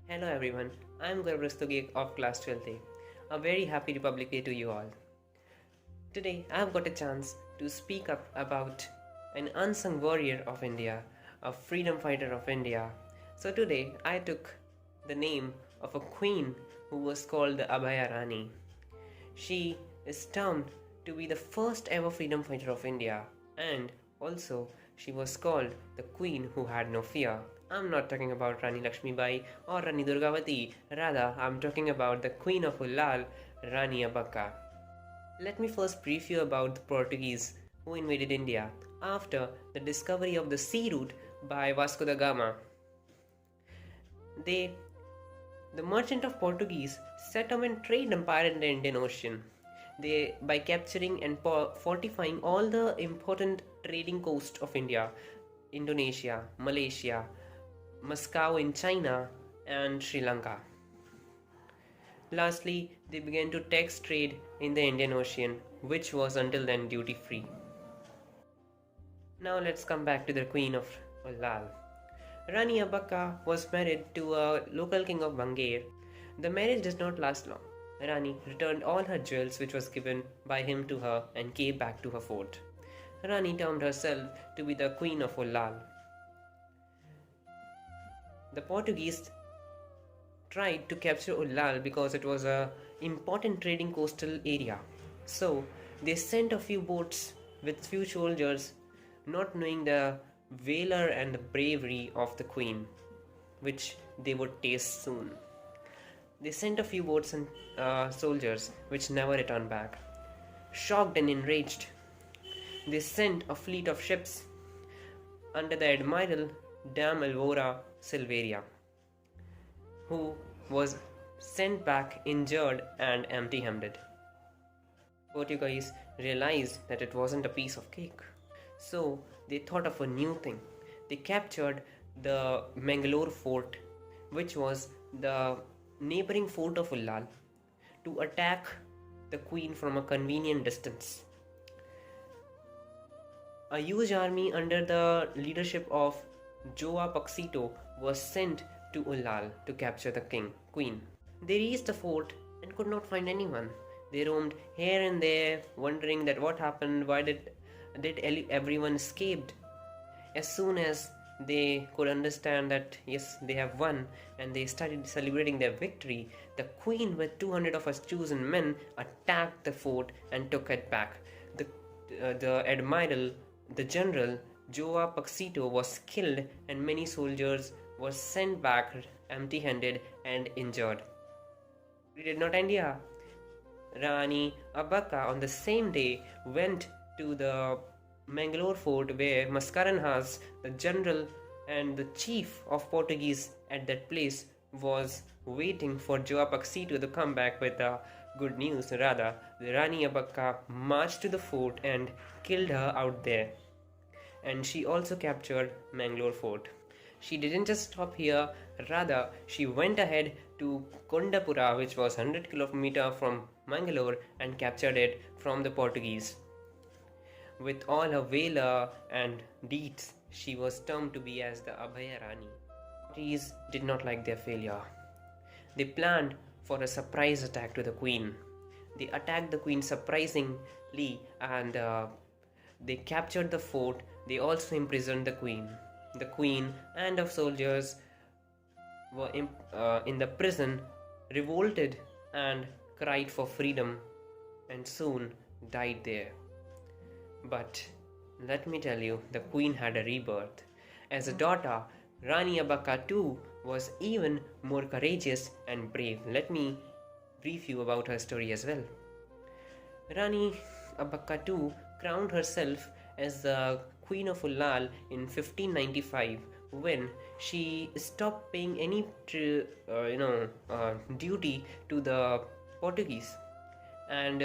Hello everyone, I am Gaurav of Class 12A. A very happy Republic Day to you all. Today I have got a chance to speak up about an unsung warrior of India, a freedom fighter of India. So today I took the name of a queen who was called the Abhaya Rani. She is termed to be the first ever freedom fighter of India, and also she was called the queen who had no fear. I'm not talking about Rani Lakshmibai or Rani Durgavati, rather, I'm talking about the queen of Ullal, Rani Abbakka. Let me first brief you about the Portuguese who invaded India after the discovery of the sea route by Vasco da Gama. The merchant of Portuguese set up a trade empire in the Indian Ocean. By capturing and fortifying all the important trading coast of India, Indonesia, Malaysia, Moscow in China, and Sri Lanka. Lastly, they began to tax trade in the Indian Ocean, which was until then duty free. Now let's come back to the Queen of Ullal. Rani Abbakka was married to a local king of Bangair. The marriage did not last long. Rani returned all her jewels which was given by him to her and came back to her fort. Rani termed herself to be the Queen of Ullal. The Portuguese tried to capture Ullal because it was an important trading coastal area. So they sent a few boats with few soldiers, not knowing the valor and the bravery of the queen, which they would taste soon. They sent a few boats and soldiers, which never returned back. Shocked and enraged, they sent a fleet of ships under the Admiral Dam Alvora Silveria, who was sent back injured and empty-handed. Portuguese realized that it wasn't a piece of cake, so they thought of a new thing. They captured the Mangalore fort, which was the neighboring fort of Ullal, to attack the queen from a convenient distance. A huge army under the leadership of Joa Paxito was sent to Ullal to capture the queen. They reached the fort and could not find anyone. They roamed here and there, wondering that what happened, why did everyone escaped. As soon as they could understand that yes, they have won, and they started celebrating their victory, the queen with 200 of her chosen men attacked the fort and took it back. The admiral, the general Joa Paxito, was killed, and many soldiers were sent back empty-handed and injured. It did not end here. Rani Abbakka on the same day went to the Mangalore fort, where Mascarenhas, the general and the chief of Portuguese at that place, was waiting for Joa Paxito to come back with the good news. Rather, the Rani Abbakka marched to the fort and killed her out there. And she also captured Mangalore fort. She didn't just stop here, rather she went ahead to Kondapura, which was 100 km from Mangalore, and captured it from the Portuguese. With all her valor and deeds, she was termed to be as the Abhaya Rani. The Portuguese did not like their failure. They planned for a surprise attack to the queen. They attacked the queen surprisingly, and they captured the fort. They also imprisoned the queen. The queen and her soldiers were in the prison, revolted and cried for freedom, and soon died there. But let me tell you, the queen had a rebirth. As a daughter, Rani Abbakka too was even more courageous and brave. Let me brief you about her story as well. Rani Abbakka too crowned herself as the Queen of Ullal in 1595, when she stopped paying any duty to the Portuguese, and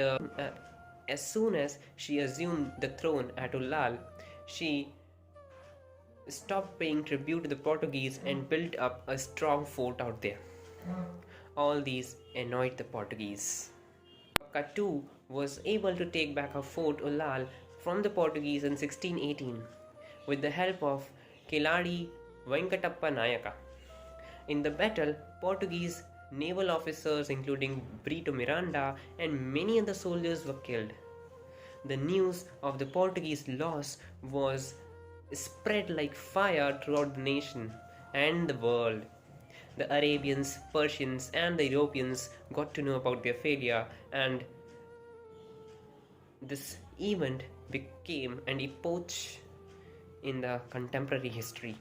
as soon as she assumed the throne at Ullal, she stopped paying tribute to the Portuguese and built up a strong fort out there. All these annoyed the Portuguese. Abbakka too was able to take back her fort Ullal from the Portuguese in 1618 with the help of Keladi Venkatappa Nayaka. In the battle, Portuguese naval officers including Brito Miranda and many other soldiers were killed. The news of the Portuguese loss was spread like fire throughout the nation and the world. The Arabians, Persians, and the Europeans got to know about their failure, and this event became an epoch in the contemporary history.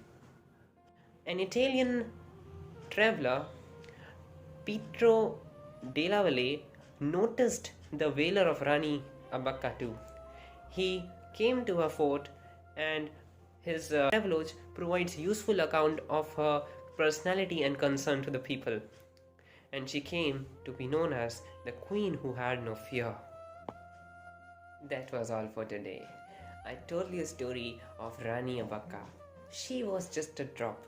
An Italian traveler, Pietro della Valle, noticed the valor of Rani Abbakka too. He came to her fort, and his travelogue provides useful account of her personality and concern to the people. And she came to be known as the Queen who had no fear. That was all for today. I told you a story of Rani Abbakka. She was just a drop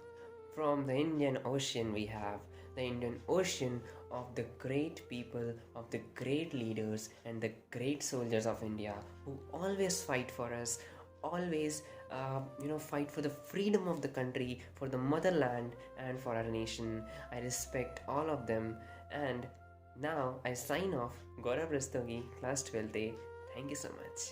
from the Indian Ocean we have, the Indian Ocean of the great people, of the great leaders and the great soldiers of India who always fight for us, always fight for the freedom of the country, for the motherland and for our nation. I respect all of them, and now I sign off. Gaurav Rastogi, class 12th. Thank you so much.